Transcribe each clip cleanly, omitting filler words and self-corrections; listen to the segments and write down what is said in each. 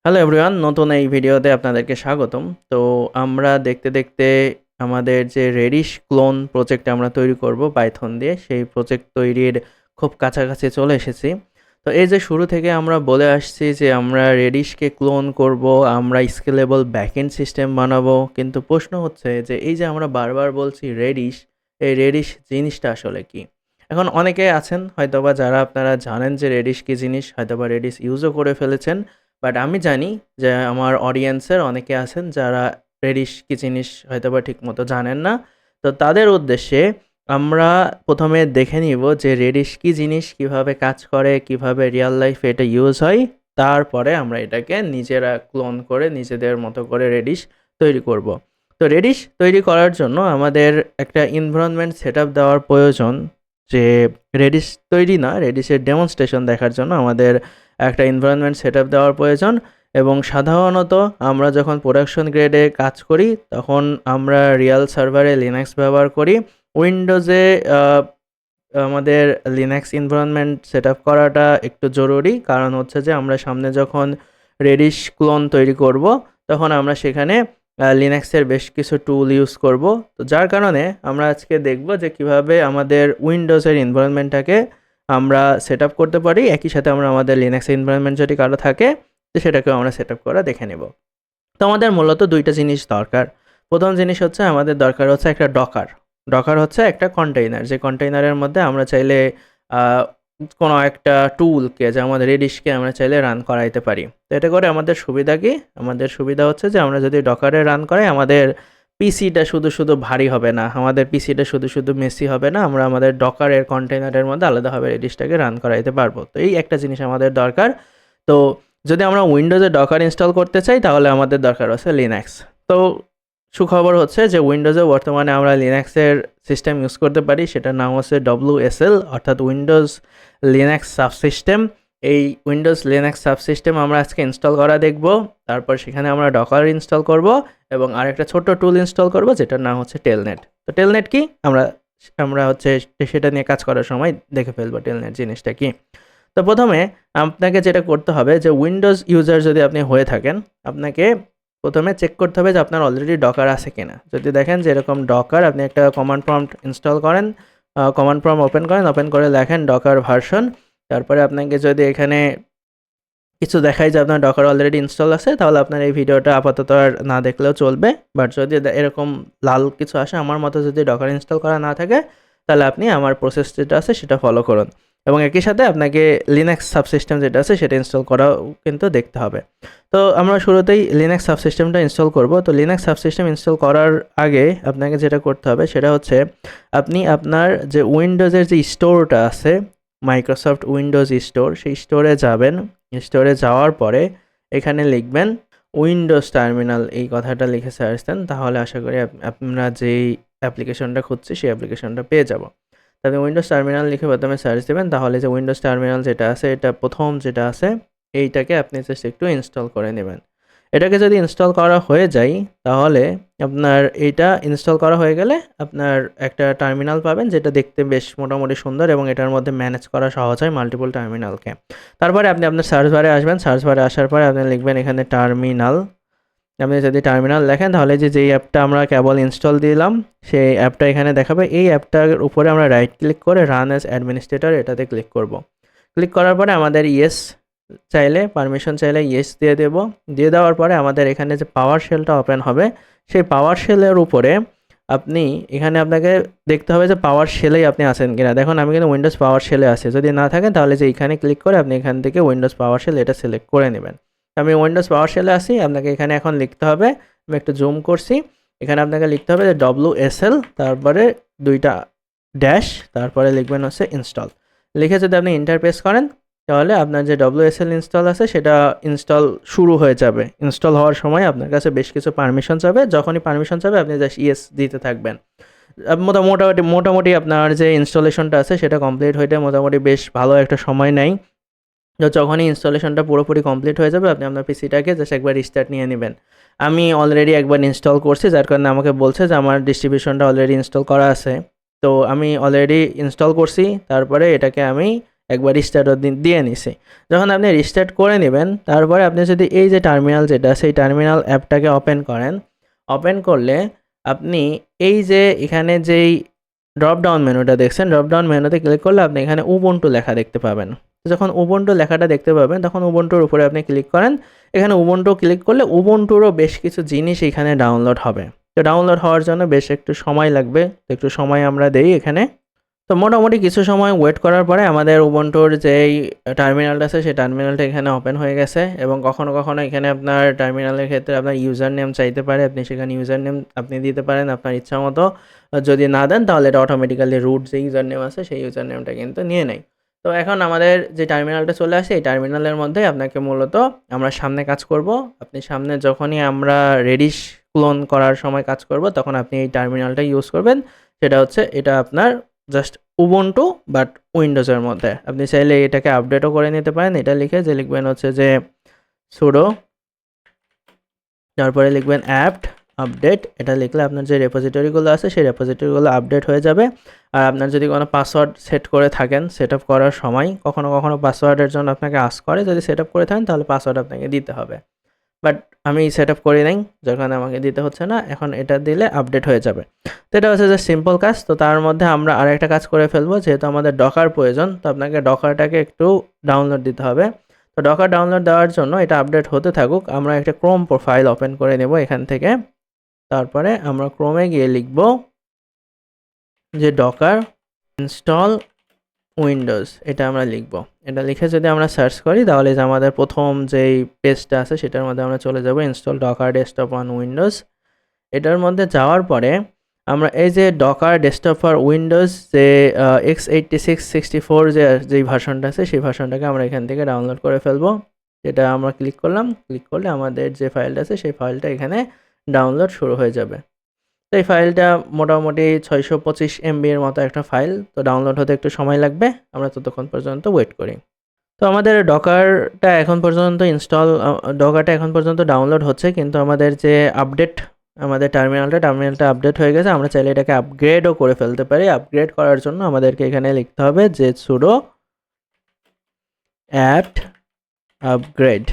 Hello everyone, নতুন এই ভিডিওতে আপনাদেরকে স্বাগতম। তো আমরা দেখতে দেখতে আমাদের যে রেডিশ ক্লোন প্রজেক্ট আমরা তৈরি করব পাইথন দিয়ে, সেই প্রজেক্ট তৈরির খুব কাছাকাছি চলে এসেছি। তো এই যে শুরু থেকে আমরা বলে আসছি যে আমরা রেডিশকে ক্লোন করব, আমরা স্কেলেবল ব্যাকএন্ড সিস্টেম বানাবো, কিন্তু প্রশ্ন হচ্ছে যে এই যে আমরা বারবার বলছি রেডিশ, এই রেডিশ জিনিসটা আসলে কি? এখন অনেকে আছেন হয়তোবা যারা আপনারা জানেন যে রেডিশ কি জিনিস, হয়তোবা রেডিশ ইউজও করে ফেলেছেন। বাট আমি জানি যে আমার অডিয়েন্সের অনেকে আছেন যারা রেডিশ কি জিনিস হয়তোবা ঠিকমতো জানেন না। তো তাদের উদ্দেশ্যে আমরা প্রথমে দেখে নিব যে রেডিশ কি জিনিস, কিভাবে কাজ করে, কিভাবে রিয়াল লাইফে এটা ইউজ হয়। তারপরে আমরা এটাকে নিজেরা ক্লোন করে নিজেদের মতো করে রেডিশ তৈরি করব। তো রেডিশ তৈরি করার জন্য আমাদের একটা এনভায়রনমেন্ট সেটআপ দেওয়ার প্রয়োজন। যে রেডিশ তৈরি না, রেডিশের ডেমনস্ট্রেশন দেখার জন্য আমাদের একটা এনভায়রনমেন্ট সেটআপ দেওয়ার প্রয়োজন। এবং সাধারণত আমরা যখন প্রোডাকশন গ্রেডে কাজ করি তখন আমরা রিয়াল সার্ভারে লিনাক্স ব্যবহার করি। উইন্ডোজে আমাদের লিনাক্স এনভায়রনমেন্ট সেটআপ করাটা একটু জরুরি, কারণ হচ্ছে যে আমরা সামনে যখন রেডিশ ক্লোন তৈরি করব তখন আমরা সেখানে লিনাক্সের বেশ কিছু টুল ইউজ করব। তো যার কারণে আমরা আজকে দেখব যে কিভাবে আমাদের উইন্ডোজের এনভায়রনমেন্টটাকে আমরা সেট আপ করতে পারি, একই সাথে আমরা আমাদের লিনাক্স এনভায়রনমেন্ট যদি কারো থাকে তো সেটাকেও আমরা সেট আপ করা দেখে নেব। তো আমাদের মূলত দুইটা জিনিস দরকার। প্রথম জিনিস হচ্ছে আমাদের দরকার হচ্ছে একটা ডকার। ডকার হচ্ছে একটা কন্টেইনার, যে কন্টেইনারের মধ্যে আমরা চাইলে কোনো একটা টুলকে, যে আমাদের রেডিশকে আমরা চাইলে রান করাইতে পারি। তো এটা করে আমাদের সুবিধা কি? আমাদের সুবিধা হচ্ছে যে আমরা যদি ডকারে রান করাই আমাদের পিসিটা শুধু শুধু ভারী হবে না, আমাদের পিসিটা শুধু শুধু মেসি হবে না, আমরা আমাদের ডকারের কন্টেইনারের মধ্যে আলাদাভাবে রেডিশটাকে রান করাইতে পারবো। তো এই একটা জিনিস আমাদের দরকার। তো যদি আমরা উইন্ডোজে ডকার ইনস্টল করতে চাই তাহলে আমাদের দরকার হচ্ছে লিনাক্স। তো সুখবর হচ্ছে যে উইন্ডোজে বর্তমানে আমরা লিনাক্সের সিস্টেম ইউজ করতে পারি, সেটার নাম হচ্ছে WSL, অর্থাৎ উইন্ডোজ লিনাক্স সাবসিস্টেম। এই উইন্ডোজ লিনাক্স সাবসিস্টেম আমরা আজকে ইনস্টল করা দেখব। তারপর সেখানে আমরা ডকার ইনস্টল করব এবং আরেকটা ছোট্ট টুল ইনস্টল করব যেটার নাম হচ্ছে টেলনেট। তো টেলনেট কি আমরা আমরা হচ্ছে সেটা নিয়ে কাজ করার সময় দেখে ফেলবো টেলনেট জিনিসটা কি। তো প্রথমে আপনাকে যেটা করতে হবে, যে উইন্ডোজ ইউজার যদি আপনি হয়ে থাকেন, আপনাকে প্রথমে চেক করতে হবে যে আপনার অলরেডি ডকার আছে কিনা। যদি দেখেন যে এরকম ডকার, আপনি একটা কমান্ড প্রম্পট ইনস্টল করেন, কমান্ড প্রম্পট ওপেন করেন, ওপেন করে লেখেন ডকার ভার্সন। তারপরে আপনাকে যদি এখানে কিছু দেখায় যে আপনার ডকার অলরেডি ইনস্টল আছে, তাহলে আপনার এই ভিডিওটা আপাতত আর না দেখলেও চলবে। বাট যদি এরকম লাল কিছু আসে, আমার মতো যদি ডকার ইনস্টল করা না থাকে, তাহলে আপনি আমার প্রসেস যেটা আছে সেটা ফলো করুন। এবং একই সাথে আপনাকে লিনাক্স সাবসিস্টেম যেটা আছে সেটা ইনস্টল করাও কিন্তু দেখতে হবে। তো আমরা শুরুতেই লিনাক্স সাবসিস্টেমটা ইনস্টল করব। তো লিনাক্স সাবসিস্টেম ইনস্টল করার আগে আপনাকে যেটা করতে হবে সেটা হচ্ছে আপনি আপনার যে উইন্ডোজের যে স্টোরটা আছে, মাইক্রোসফট উইন্ডোজ স্টোর, সেই স্টোরে যাবেন। স্টোরে যাওয়ার পরে এখানে লিখবেন উইন্ডোজ টার্মিনাল, এই কথাটা লিখে সার্চ দেন, তাহলে আশা করি আপনারা যেই অ্যাপ্লিকেশনটা খুঁজছি সেই অ্যাপ্লিকেশনটা পেয়ে যাব। তাহলে উইন্ডোজ টার্মিনাল লিখে প্রথমে সার্চ দেবেন, তাহলে যে উইন্ডোজ টার্মিনাল যেটা আছে, এটা প্রথম যেটা আছে এইটাকে আপনি জাস্ট একটু ইনস্টল করে নেবেন। এটাকে যদি ইনস্টল করা হয়ে যায় তাহলে আপনার এইটা ইনস্টল করা হয়ে গেলে আপনার একটা টার্মিনাল পাবেন, যেটা দেখতে বেশ মোটামুটি সুন্দর এবং এটার মধ্যে ম্যানেজ করা সহজ হয় মাল্টিপল টার্মিনালকে। তারপরে আপনি আপনার সার্চ বারে আসবেন, সার্চ বারে আসার পরে আপনি লিখবেন এখানে টার্মিনাল। আপনি যদি টার্মিনাল লেখেন তাহলে যেই অ্যাপটা আমরা কেবল ইনস্টল দিলাম সেই অ্যাপটা এখানে দেখাবে। এই অ্যাপটার উপরে আমরা রাইট ক্লিক করে রান অ্যাজ অ্যাডমিনিস্ট্রেটর এটাতে ক্লিক করব। ক্লিক করার পরে আমাদের ইয়েস চাইলে, পারমিশন চাইলে ইয়েস দিয়ে দেব। দিয়ে দেওয়ার পরে আমাদের এখানে যে পাওয়ার শেলটা ওপেন হবে, সেই পাওয়ার শেলের উপরে আপনি এখানে আপনাকে দেখতে হবে যে পাওয়ার শেলেই আপনি আছেন কিনা। দেখুন আমি কিন্তু উইন্ডোজ পাওয়ার শেলে আছি, যদি না থাকেন তাহলে যে এখানে ক্লিক করে আপনি এখান থেকে উইন্ডোজ পাওয়ার শেল এটা সিলেক্ট করে নেবেন। আমি উইন্ডোজ পাওয়ার শেলে আছি, আপনাকে এখানে এখন লিখতে হবে, আমি একটু জুম করছি, এখানে আপনাকে লিখতে হবে যে WSL, তারপরে দুইটা ড্যাশ, তারপরে লিখবেন হচ্ছে ইনস্টল। লিখে যদি আপনি ইন্টার প্রেস করেন তাহলে আপনার যে WSL ইনস্টল আছে সেটা ইনস্টল শুরু হয়ে যাবে। ইনস্টল হওয়ার সময় আপনার কাছে বেশ কিছু পারমিশন চাবে, যখনই পারমিশন চাবে আপনি জাস্ট ইয়েস দিতে থাকবেন। মোটামুটি আপনার যে ইনস্টলেশনটা আছে সেটা কমপ্লিট হইতে মোটামুটি বেশ ভালো একটা সময় নেয়। তো যখনই ইনস্টলেশনটা পুরোপুরি কমপ্লিট হয়ে যাবে আপনি আপনার পিসিটাকে জাস্ট একবার রিস্টার্ট নিয়ে নেবেন। আমি অলরেডি একবার ইনস্টল করছি, যার কারণে আমাকে বলছে যে আমার ডিস্ট্রিবিউশনটা অলরেডি ইনস্টল করা আছে। তো আমি অলরেডি ইনস্টল করছি, তারপরে এটাকে আমি একবার রিস্টার্টও দিয়ে নিছি। যখন আপনি রিস্টার্ট করে নেবেন তারপরে আপনি যদি এই যে টার্মিনাল যেটা সেই টার্মিনাল অ্যাপটাকে ওপেন করেন, ওপেন করলে আপনি এই যে এখানে যেই ড্রপ ডাউন মেনুটা দেখছেন, ড্রপ ডাউন মেনুতে ক্লিক করলে আপনি এখানে উবুন্টু লেখা দেখতে পাবেন। যখন উবুন্টু লেখাটা দেখতে পাবেন তখন উবুন্টুর উপরে আপনি ক্লিক করেন। এখানে উবুন্টু ক্লিক করলে উবুন্টুরও বেশ কিছু জিনিস এখানে ডাউনলোড হবে। তো ডাউনলোড হওয়ার জন্য বেশ একটু সময় লাগবে, তো একটু সময় আমরা দেই এখানে। তো মোটামুটি কিছু সময় ওয়েট করার পরে আমাদের উবুন্টুর যেই টার্মিনালটা আছে সেই টার্মিনালটা এখানে ওপেন হয়ে গেছে। এবং কখনো কখনো এখানে আপনার টার্মিনালের ক্ষেত্রে আপনার ইউজার নেম চাইতে পারে, আপনি সেখানে ইউজার নেম আপনি দিতে পারেন আপনার ইচ্ছা মতো। যদি না দেন তাহলে এটা অটোমেটিক্যালি রুট যে ইউজার নেম আছে সেই ইউজার নেমটা কিন্তু নিয়ে নেয়। তো এখন আমাদের যে টার্মিনালটা চলে আসে এই টার্মিনালের মধ্যে আপনাকে মূলত আমরা সামনে কাজ করব। আপনি সামনে যখনই আমরা রেডিশ ক্লোন করার সময় কাজ করব তখন আপনি এই টার্মিনালটা ইউজ করবেন। সেটা হচ্ছে এটা আপনার জাস্ট উবুন্টু বাট উইন্ডোজের মধ্যে। আপনি চাইলে এটাকে আপডেটও করে নিতে পারেন। এটা লিখে যে লিখবেন হচ্ছে যে সুডো, তারপরে লিখবেন অ্যাপ্ট আপডেট। এটা লিখলে আপনার যে রেপোজিটরিগুলো আছে সেই রেপোজিটরিগুলো আপডেট হয়ে যাবে। আর আপনার যদি কোনো পাসওয়ার্ড সেট করে থাকেন সেট আপ করার সময় কখনো কখনো পাসওয়ার্ডের জন্য আপনাকে আস্ক করে, যদি সেট আপ করে থাকেন তাহলে পাসওয়ার্ড আপনাকে দিতে হবে। বাট আমি সেট আপ করি নাই যখন আমাকে দিতে হচ্ছে না, এখন এটা দিলে আপডেট হয়ে যাবে। তো এটা হচ্ছে যে সিম্পল কাজ। তো তার মধ্যে আমরা আরেকটা কাজ করে ফেলবো, যেহেতু আমাদের ডকার প্রয়োজন তো আপনাকে ডকারটাকে একটু ডাউনলোড দিতে হবে। তো ডকার ডাউনলোড দেওয়ার জন্য এটা আপডেট হতে থাকুক, আমরা একটা ক্রোম প্রোফাইল ওপেন করে নেব এখান থেকে। তারপরে আমরা ক্রোমে গিয়ে লিখব যে ডকার ইনস্টল উইন্ডোজ, এটা আমরা লিখব। এটা লিখে যদি আমরা সার্চ করি তাহলে যে আমাদের প্রথম যেই পেজটা আছে সেটার মধ্যে আমরা চলে যাব, install Docker desktop on Windows. এটার মধ্যে যাওয়ার পরে আমরা এই যে ডকার ডেস্কটপ ফর উইন্ডোজ যে x86-64 যেই ভার্সনটা আছে সেই ভার্সনটাকে আমরা এখান থেকে ডাউনলোড করে ফেলবো। এটা আমরা ক্লিক করলাম, ক্লিক করলে আমাদের যে ফাইলটা আছে সেই ফাইলটা এখানে ডাউনলোড শুরু হয়ে যাবে। তো এই ফাইলটা মোটামুটি 625 MB এর মতো একটা ফাইল। তো ডাউনলোড হতে একটু সময় লাগবে, আমরা ততক্ষণ পর্যন্ত ওয়েট করি। তো আমাদের ডকারটা এখন পর্যন্ত ডাউনলোড হচ্ছে, কিন্তু আমাদের যে আপডেট আমাদের টার্মিনালটা আপডেট হয়ে গেছে। আমরা চাইলে এটাকে আপগ্রেডও করে ফেলতে পারি। আপগ্রেড করার জন্য আমাদেরকে এখানে লিখতে হবে যে সুডো অ্যাপ্ট আপগ্রেড।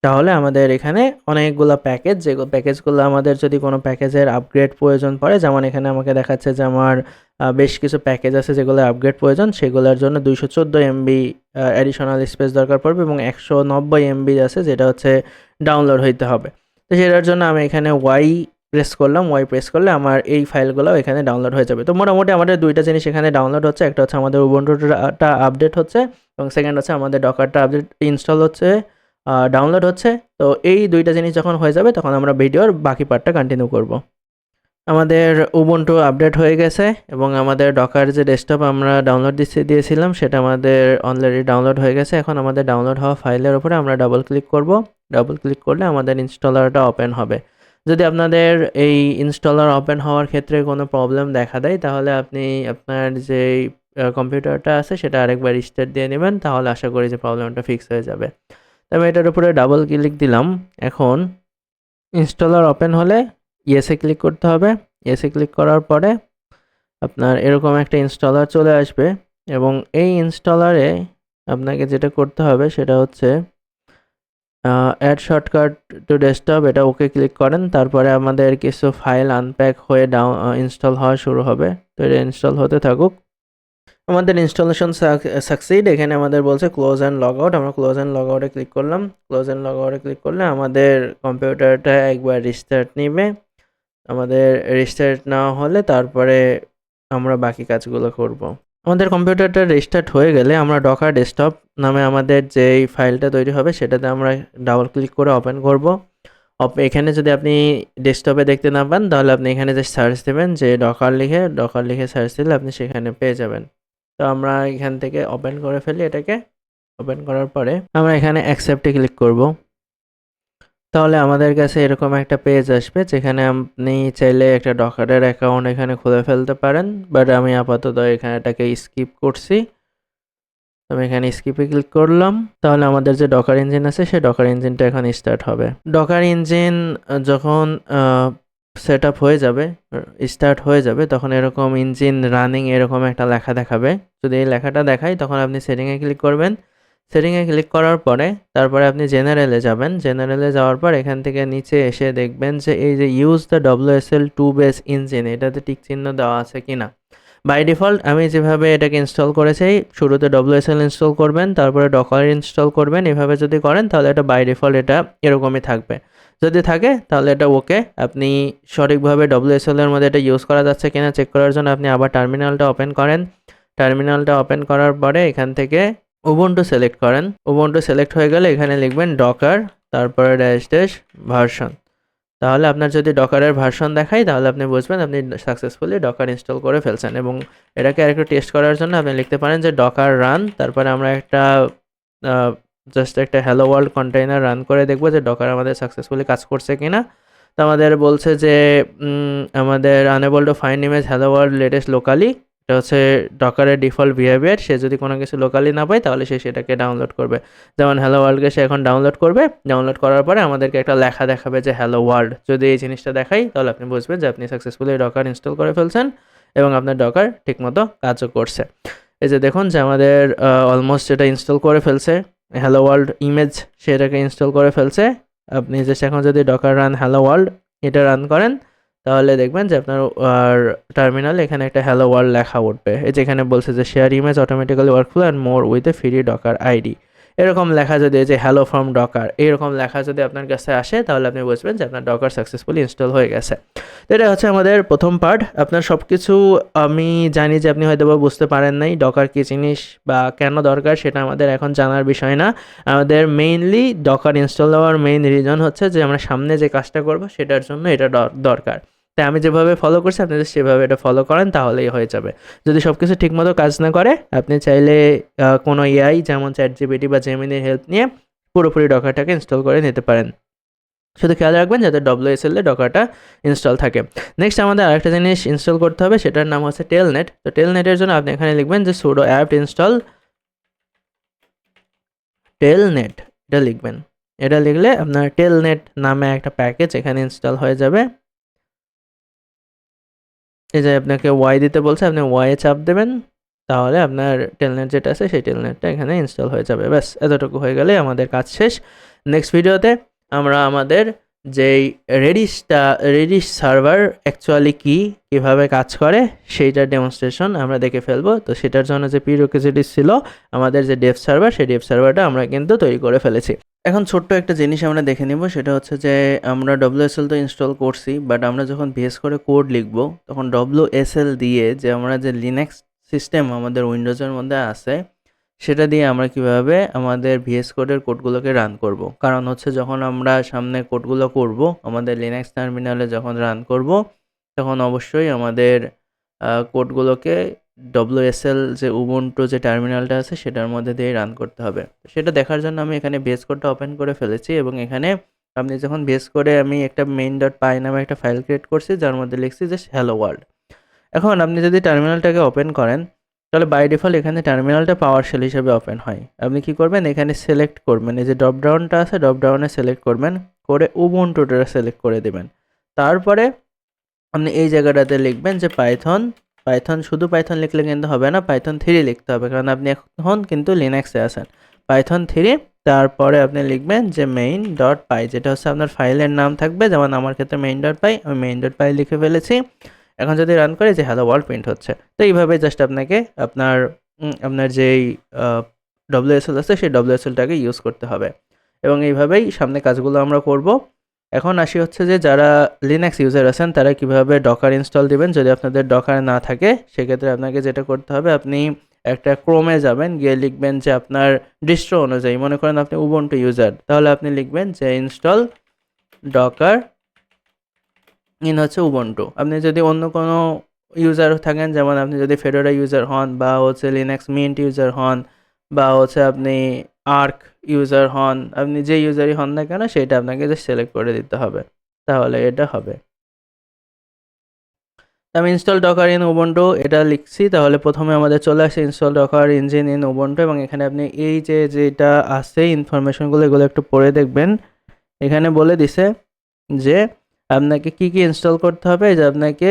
তাহলে আমাদের এখানে অনেকগুলো প্যাকেজ, যে প্যাকেজগুলো আমাদের যদি কোনো প্যাকেজের আপগ্রেড প্রয়োজন পড়ে, যেমন এখানে আমাকে দেখাচ্ছে যে আমার বেশ কিছু প্যাকেজ আছে যেগুলো আপগ্রেড প্রয়োজন, সেগুলোর জন্য 214 MB অ্যাডিশনাল স্পেস দরকার পড়বে এবং 190 MB আছে যেটা হচ্ছে ডাউনলোড হইতে হবে। তো সেটার জন্য আমি এখানে ওয়াই প্রেস করলে আমার এই ফাইলগুলো এখানে ডাউনলোড হয়ে যাবে। তো মোটামুটি আমাদের দুইটা জিনিস এখানে ডাউনলোড হচ্ছে, একটা হচ্ছে আমাদের উবুন্টুটা আপডেট হচ্ছে এবং সেকেন্ড হচ্ছে আমাদের ডকারটা আপডেট ইনস্টল হচ্ছে, ডাউনলোড হচ্ছে। তো এই দুইটা জিনিস যখন হয়ে যাবে তখন আমরা ভিডিওর বাকি পার্টটা কন্টিনিউ করব। আমাদের উবুন্টু আপডেট হয়ে গেছে এবং আমাদের ডকার যে ডেস্কটপ আমরা ডাউনলোড দিয়েছিলাম সেটা আমাদের অলরেডি ডাউনলোড হয়ে গেছে। এখন আমাদের ডাউনলোড হওয়া ফাইলের উপরে আমরা ডাবল ক্লিক করব। ডাবল ক্লিক করলে আমাদের ইনস্টলারটা ওপেন হবে। যদি আপনাদের এই ইনস্টলার ওপেন হওয়ার ক্ষেত্রে কোনো প্রবলেম দেখা দেয় তাহলে আপনি আপনার যেই কম্পিউটারটা আছে সেটা আরেকবার রিস্টার্ট দিয়ে নেবেন, তাহলে আশা করি যে প্রবলেমটা ফিক্স হয়ে যাবে। আমি এটার উপরে ডাবল ক্লিক দিলাম। এখন ইনস্টলার ওপেন হলে ইয়েসে ক্লিক করতে হবে। ইয়েসে ক্লিক করার পরে আপনার এরকম একটা ইনস্টলার চলে আসবে এবং এই ইনস্টলারে আপনাকে যেটা করতে হবে সেটা হচ্ছে অ্যাড শর্টকাট টু ডেস্কটপ, এটা ওকে ক্লিক করেন। তারপরে আমাদের কিছু ফাইল আনপ্যাক হয়ে ইনস্টল হওয়া শুরু হবে। তো এটা ইনস্টল হতে থাকুক। আমাদের ইনস্টলেশন সাকসিড, এখানে আমাদের বলছে ক্লোজ অ্যান্ড লগ আউট। আমরা ক্লোজ অ্যান্ড লগ আউটে ক্লিক করলাম। ক্লোজ অ্যান্ড লগ আউটে ক্লিক করলে আমাদের কম্পিউটারটা একবার রিস্টার্ট নেবে। আমাদের রিস্টার্ট নেওয়া হলে তারপরে আমরা বাকি কাজগুলো করব। আমাদের কম্পিউটারটা রিস্টার্ট হয়ে গেলে আমরা ডকার ডেস্কটপ নামে আমাদের যেই ফাইলটা তৈরি হবে সেটাতে আমরা ডাবল ক্লিক করে ওপেন করব। এখানে যদি আপনি ডেস্কটপে দেখতে না পান তাহলে আপনি এখানে যে সার্চ দেবেন যে ডকার লিখে সার্চ দিলে আপনি সেখানে পেয়ে যাবেন। তো আমরা এখান থেকে ওপেন করে ফেলি এটাকে। ওপেন করার পরে আমরা এখানে অ্যাকসেপ্টে ক্লিক করব। তাহলে আমাদের কাছে এরকম একটা পেজ আসবে যেখানে আপনি চাইলে একটা ডকারের অ্যাকাউন্ট এখানে খুলে ফেলতে পারেন, বাট আমি আপাতত এখানে এটাকে স্কিপ করছি। আমি এখানে স্কিপে ক্লিক করলাম। তাহলে আমাদের যে ডকার ইঞ্জিন আছে সেই ডকার ইঞ্জিনটা এখন স্টার্ট হবে। ডকার ইঞ্জিন যখন সেটআপ হয়ে যাবে, স্টার্ট হয়ে যাবে, তখন এরকম ইঞ্জিন রানিং এরকম একটা লেখা দেখাবে। যদি এই লেখাটা দেখায় তখন আপনি সেটিংয়ে ক্লিক করবেন। সেটিংয়ে ক্লিক করার পরে তারপরে আপনি জেনারেলে যাবেন। জেনারেলে যাওয়ার পর এখান থেকে নিচে এসে দেখবেন যে এই যে use the WSL2 base engine, এটাতে টিক চিহ্ন দেওয়া আছে কিনা। বাই ডিফল্ট আমি যেভাবে এটাকে ইনস্টল করেছি, শুরুতে WSL ইনস্টল করবেন, তারপরে ডকার ইনস্টল করবেন। এভাবে যদি করেন তাহলে এটা বাই ডিফল্ট এটা এরকমই থাকবে। যদি থাকে তাহলে এটা ওকে। আপনি সঠিকভাবে WSL এর মধ্যে এটা ইউজ করা যাচ্ছে কিনা চেক করার জন্য আপনি আবার টার্মিনালটা ওপেন করেন। টার্মিনালটা ওপেন করার পরে এখান থেকে উবুন্টু সিলেক্ট করেন। উবুন্টু সিলেক্ট হয়ে গেলে এখানে লিখবেন ডকার, তারপরে ড্যাশ ভার্সন। তাহলে আপনার যদি ডকারের ভার্সন দেখায় তাহলে আপনি বুঝবেন আপনি সাকসেসফুলি ডকার ইনস্টল করে ফেলছেন। এবং এটাকে আরেকটু টেস্ট করার জন্য আপনি লিখতে পারেন যে ডকার রান, তারপরে আমরা একটা জাস্ট একটা হ্যালো ওয়ার্ল্ড কন্টেইনার রান করে দেখবো যে ডকার আমাদের সাকসেসফুলি কাজ করছে কিনা। তো আমাদের বলছে যে আমাদের unable to find image hello world latest locally, এটা হচ্ছে ডকারের ডিফল্ট বিহেভিয়ার। সে যদি কোনো কিছু লোকালি না পায় তাহলে সে সেটাকে ডাউনলোড করবে। যেমন হ্যালো ওয়ার্ল্ডকে সে এখন ডাউনলোড করবে। ডাউনলোড করার পরে আমাদেরকে একটা লেখা দেখাবে যে হ্যালো ওয়ার্ল্ড। যদি এই জিনিসটা দেখাই তাহলে আপনি বুঝবেন যে আপনি সাকসেসফুলি ডকার ইনস্টল করে ফেলছেন এবং আপনার ডকার ঠিকমতো কাজও করছে। এই যে দেখুন যে আমাদের অলমোস্ট এটা ইনস্টল করে ফেলছে। হ্যালো ওয়ার্ল্ড ইমেজ সেটাকে ইনস্টল করে ফেলছে। আপনি জাস্ট এখন যদি ডকার রান হ্যালো ওয়ার্ল্ড এটা রান করেন তাহলে দেখবেন যে আপনার টার্মিনালে এখানে একটা হ্যালো ওয়ার্ল্ড লেখা উঠবে। এই যে এখানে বলছে যে share image automatically workflow and more with a free Docker ID. এরকম লেখা যদি, এই যে হ্যালো ফ্রম ডকার এরকম লেখা যদি আপনার কাছে আসে তাহলে আপনি বুঝবেন যে আপনার ডকার সাকসেসফুলি ইনস্টল হয়ে গেছে। তো এটা হচ্ছে আমাদের প্রথম পার্ট। আপনার সব কিছু আমি জানি যে আপনি হয়তো বা বুঝতে পারেন নাই ডকার কী জিনিস বা কেন দরকার, সেটা আমাদের এখন জানার বিষয় না। আমাদের মেইনলি ডকার ইনস্টল হওয়ার মেইন রিজন হচ্ছে যে আমরা সামনে যে কাজটা করব সেটার জন্য এটা দরকার। তাই আমি যেভাবে ফলো করছি আপনি যদি সেভাবে এটা ফলো করেন তাহলেই হয়ে যাবে। যদি সব কিছু ঠিকমতো কাজ না করে আপনি চাইলে কোনো এআই যেমন ChatGPT বা জেমিনির হেল্প নিয়ে পুরোপুরি ডকারটাকে ইনস্টল করে নিতে পারেন। শুধু খেয়াল রাখবেন যাতে WSL এ ডকারটা ইনস্টল থাকে। নেক্সট আমাদের আরেকটা জিনিস ইনস্টল করতে হবে, সেটার নাম হচ্ছে টেলনেট। তো টেলনেটের জন্য আপনি এখানে লিখবেন যে sudo apt install টেলনেট, এটা লিখবেন। এটা লিখলে আপনার টেলনেট নামে একটা প্যাকেজ এখানে ইনস্টল হয়ে যাবে। এই যে আপনাকে ওয়াই দিতে বলছে, আপনি ওয়াই এ চাপ দেবেন, তাহলে আপনার টেলনেট যেটা আছে সেই টেলনেটটা এখানে ইনস্টল হয়ে যাবে। ব্যাস এতটুকু হয়ে গেলে আমাদের কাজ শেষ। নেক্সট ভিডিওতে আমরা আমাদের যেই রেডিশ সার্ভার অ্যাকচুয়ালি কীভাবে কাজ করে সেইটার ডেমনস্ট্রেশন আমরা দেখে ফেলবো। তো সেটার জন্য যে প্রিরিকুইজিটিস ছিল আমাদের যে ডেভ সার্ভার, সেই ডেভ সার্ভারটা আমরা কিন্তু তৈরি করে ফেলেছি। এখন ছোট্ট একটা জিনিস আমরা দেখে নিব, সেটা হচ্ছে যে আমরা WSL তো ইনস্টল করছি, বাট আমরা যখন ভিএস করে কোড লিখব তখন WSL দিয়ে যে আমরা যে লিনাক্স সিস্টেম আমাদের উইন্ডোজের মধ্যে আছে সেটা দিয়ে আমরা কিভাবে আমাদের ভিএস কোডের কোডগুলোকে রান করব। কারণ হচ্ছে যখন আমরা সামনে কোডগুলো করব আমাদের লিনাক্স টার্মিনালে যখন রান করব তখন অবশ্যই আমাদের কোডগুলোকে WSL যে উবুন্টু যে টার্মিনালটা আছে সেটার মধ্যে দিয়ে রান করতে হবে। সেটা দেখার জন্য আমি এখানে ভিএস কোডটা ওপেন করে ফেলেছি এবং এখানে আপনি যখন ভিএস কোডে আমি একটা main.py নামে একটা ফাইল ক্রিয়েট করছি যার মধ্যে লিখছি যে হ্যালো ওয়ার্ল্ড। এখন আপনি যদি টার্মিনালটাকে ওপেন করেন তাহলে বাই ডিফল্ট এখানে টার্মিনালটা পাওয়ার শেল হিসেবে ওপেন হয়। আপনি কি করবেন, এখানে সিলেক্ট করবেন, এই যে ড্রপ ডাউনটা আছে ড্রপ ডাউনে সিলেক্ট করবেন, করে উবুন্টুটা সিলেক্ট করে দেবেন। তারপরে আপনি এই জায়গাটাতে লিখবেন যে পাইথন শুধু পাইথন লিখলে কিন্তু হবে না, পাইথন 3 লিখতে হবে, কারণ আপনি এখন কিন্তু লিনাক্সে আছেন। পাইথন 3, তারপরে আপনি লিখবেন যে main.py, যেটা হচ্ছে আপনার ফাইলের নাম থাকবে। যেমন আমার ক্ষেত্রে main.py, আমি main.py লিখে ফেলেছি। এখন যদি রান করে যে হ্যালো ওয়ার্ল্ড প্রিন্ট হচ্ছে। তো এইভাবে জাস্ট আপনাকে আপনার যেই WSL আছে সেই WSLটাকে ইউজ করতে হবে এবং এইভাবেই সামনে কাজগুলো আমরা করব। এখন আসি হচ্ছে যে যারা লিনাক্স ইউজার আছেন তারা কিভাবে ডকার ইনস্টল দিবেন। যদি আপনাদের ডকার না থাকে সেক্ষেত্রে আপনাকে যেটা করতে হবে, আপনি একটা ক্রোমে যাবেন, গিয়ে লিখবেন যে আপনার ডিস্ট্রো অনুযায়ী, মনে করেন আপনি উবুন্টু ইউজার, তাহলে আপনি লিখবেন যে ইনস্টল ডকার হচ্ছে উবুন্টু। আপনি যদি অন্য কোনো ইউজার থাকেন, যেমন আপনি যদি ফেডোরা ইউজার হন বা হচ্ছে লিনাক্স মিন্ট ইউজার হন বা হচ্ছে আপনি আর্ক ইউজার হন, আপনি যে ইউজারই হন না কেন সেটা আপনাকে জাস্ট সিলেক্ট করে দিতে হবে, তাহলে এটা হবে। আমি ইনস্টল ডকার ইন উবুন্টু এটা লিখছি, তাহলে প্রথমে আমাদের চলে আসে install Docker engine in Ubuntu এবং এখানে আপনি এই যেটা আছে ইনফরমেশনগুলো এগুলো একটু পড়ে দেখবেন। এখানে বলে দিছে যে আপনাকে কি ইনস্টল করতে হবে, যে আপনাকে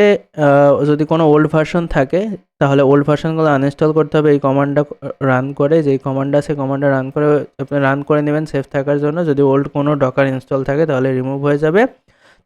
যদি কোনো ওল্ড ভার্সন থাকে তাহলে ওল্ড ভার্সনগুলো আনইনস্টল করতে হবে এই কমান্ডটা রান করে। যেই কমান্ড আছে কমান্ডটা রান করে আপনি রান করে নেবেন সেফ থাকার জন্য। যদি ওল্ড কোনো ডকার ইনস্টল থাকে তাহলে রিমুভ হয়ে যাবে।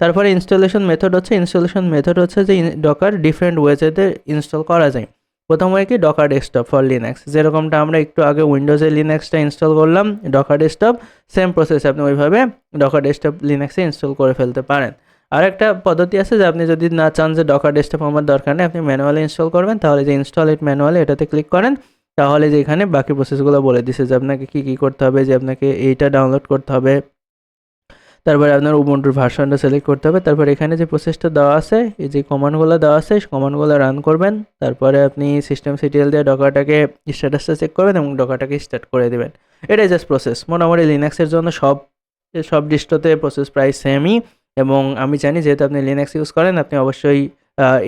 তারপরে ইনস্টলেশন মেথড হচ্ছে যে ডকার ডিফারেন্ট ওয়েজেতে ইনস্টল করা যায়। প্রথম হয় কি ডকার ডেস্কটপ ফর লিনাক্স, যেরকমটা আমরা একটু আগে উইন্ডোজে লিনাক্সটা ইনস্টল করলাম ডকার ডেস্কটপ, সেম প্রসেস আপনি ওইভাবে ডকার ডেস্কটপ লিনাক্সে ইনস্টল করে ফেলতে পারেন। আর একটা পদ্ধতি আছে যে আপনি যদি না চান যে ডকার ডেস্কটপ আমার দরকার নেই, আপনি ম্যানুয়ালি ইনস্টল করবেন, তাহলে যে ইনস্টল ইট ম্যানুয়ালি এটাতে ক্লিক করেন, তাহলে যে এখানে বাকি প্রসেসগুলো বলে দিছে যে আপনাকে কী করতে হবে, যে আপনাকে এইটা ডাউনলোড করতে হবে, তারপরে আপনার উবুন্টুর ভার্সনটা সিলেক্ট করতে হবে, তারপর এখানে যে প্রসেসটা দেওয়া আছে এই যে কমান্ডগুলো দেওয়া আছে কমান্ডগুলো রান করবেন, তারপরে আপনি সিস্টেম সিটিএল দিয়ে ডকারটাকে স্ট্যাটাসটা চেক করবেন এবং ডকারটাকে স্টার্ট করে দেবেন। এটাই জাস্ট প্রসেস। মোটামুটি লিনাক্সের জন্য সব ডিস্ট্রোতে প্রসেস প্রায় সেমই, এবং আমি জানি যেহেতু আপনি লিনাক্স ইউজ করেন আপনি অবশ্যই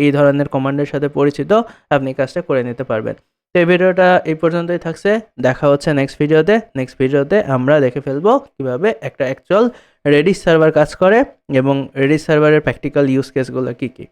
এই ধরনের কমান্ডের সাথে পরিচিত, আপনি কাজটা করে নিতে পারবেন। তো এই ভিডিওটা এই পর্যন্তই থাকছে, দেখা হচ্ছে নেক্সট ভিডিওতে আমরা দেখে ফেলবো কীভাবে একটা অ্যাকচুয়াল রেডিস সার্ভার কাজ করে এবং রেডিস সার্ভারের প্র্যাকটিক্যাল ইউজ কেসগুলো কী কী।